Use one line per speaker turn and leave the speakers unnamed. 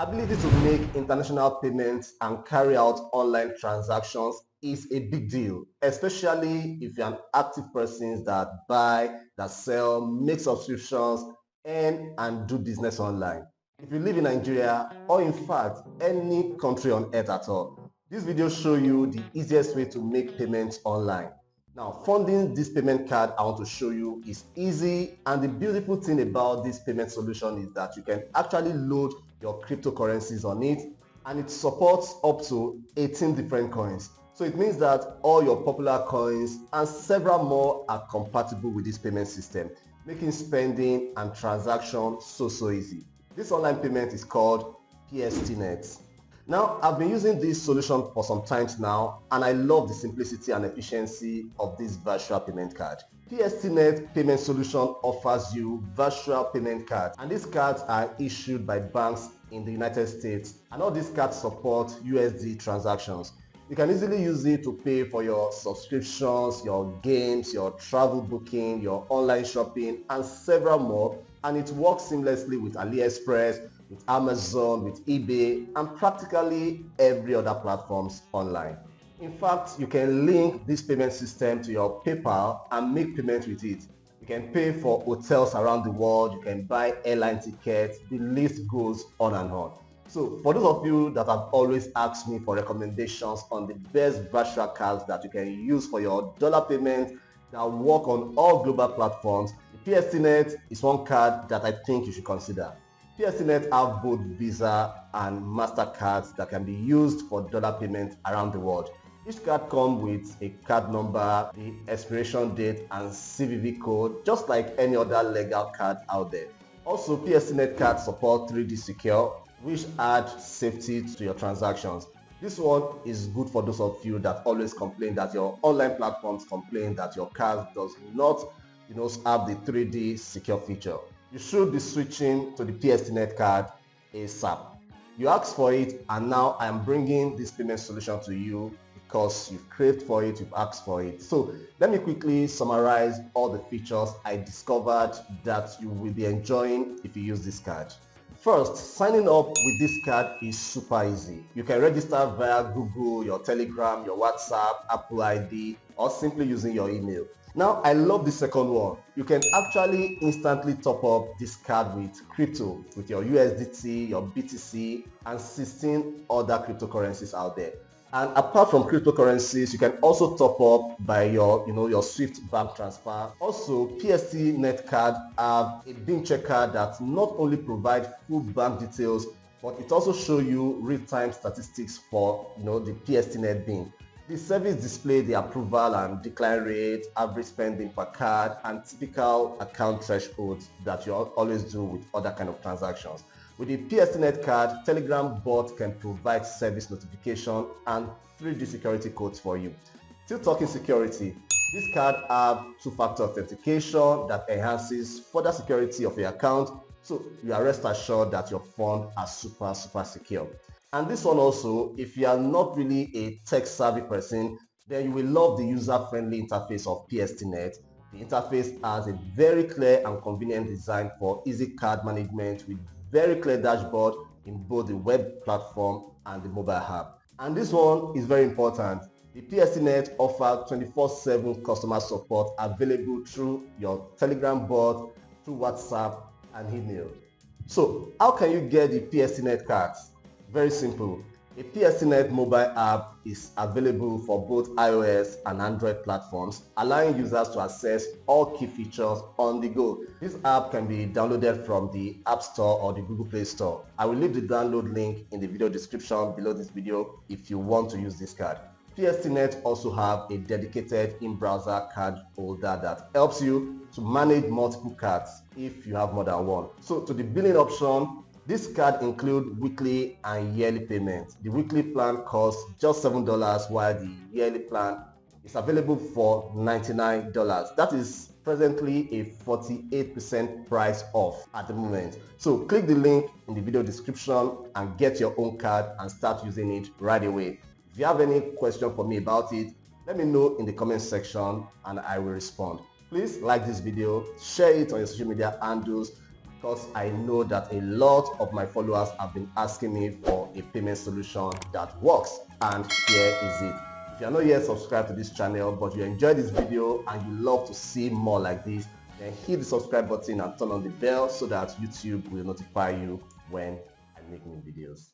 Ability to make international payments and carry out online transactions is a big deal, especially if you're an active person that buy, that sell, make subscriptions, and do business online. If you live in Nigeria or in fact any country on earth at all, this video shows you the easiest way to make payments online. Now, funding this payment card I want to show you is easy, and the beautiful thing about this payment solution is that you can actually load your cryptocurrencies on it, and it supports up to 18 different coins. So it means that all your popular coins and several more are compatible with this payment system, making spending and transaction so easy. This online payment is called PSTNET. Now, I've been using this solution for some time now, and I love the simplicity and efficiency of this virtual payment card. PSTNET payment solution offers you virtual payment cards, and these cards are issued by banks in the United States, and all these cards support USD transactions. You can easily use it to pay for your subscriptions, your games, your travel booking, your online shopping, and several more, and it works seamlessly with AliExpress, with Amazon, with eBay, and practically every other platforms online. In fact, you can link this payment system to your PayPal and make payments with it. You can pay for hotels around the world, you can buy airline tickets, the list goes on and on. So for those of you that have always asked me for recommendations on the best virtual cards that you can use for your dollar payments that work on all global platforms, the PSTNET is one card that I think you should consider. PSTNET have both Visa and Mastercards that can be used for dollar payments around the world. Each card comes with a card number, the expiration date, and CVV code, just like any other legal card out there. Also, PSTNET cards support 3D Secure, which adds safety to your transactions. This one is good for those of you that always complain that your online platforms complain that your card does not have the 3D Secure feature. You should be switching to the PSTNET card ASAP. You asked for it, and now I am bringing this payment solution to you because you've craved for it, you've asked for it. So let me quickly summarize all the features I discovered that you will be enjoying if you use this card. First, signing up with this card is super easy. You can register via Google, your Telegram, your WhatsApp, Apple ID, or simply using your email. Now, I love the second one. You can actually instantly top up this card with crypto, with your USDT, your BTC, and 16 other cryptocurrencies out there. And apart from cryptocurrencies, you can also top up by your Swift bank transfer. Also, PSTNET card have a BIN checker that not only provides full bank details, but it also shows you real-time statistics for the PSTNET BIN. The service displays the approval and decline rate, average spending per card, and typical account thresholds that you always do with other kind of transactions. With the PSTNET card, Telegram bot can provide service notification and 3D security codes for you. Still talking security, this card have two-factor authentication that enhances further security of your account, so you are rest assured that your funds are super secure. And this one also, if you are not really a tech-savvy person, then you will love the user-friendly interface of PSTNET. The interface has a very clear and convenient design for easy card management with very clear dashboard in both the web platform and the mobile app. And this one is very important. The PSTNET offers 24/7 customer support available through your Telegram bot, through WhatsApp and email. So how can you get the PSTNET cards? Very simple. A PSTNET mobile app is available for both iOS and Android platforms, allowing users to access all key features on the go. This app can be downloaded from the App Store or the Google Play Store. I will leave the download link in the video description below this video if you want to use this card. PSTNET also have a dedicated in-browser card holder that helps you to manage multiple cards if you have more than one. So to the billing option, this card includes weekly and yearly payments. The weekly plan costs just $7, while the yearly plan is available for $99. That is presently a 48% price off at the moment. So click the link in the video description and get your own card and start using it right away. If you have any question for me about it, let me know in the comment section and I will respond. Please like this video, share it on your social media handles, because I know that a lot of my followers have been asking me for a payment solution that works, and here is it. If you're not yet subscribed to this channel but you enjoyed this video and you love to see more like this, then hit the subscribe button and turn on the bell so that YouTube will notify you when I make new videos.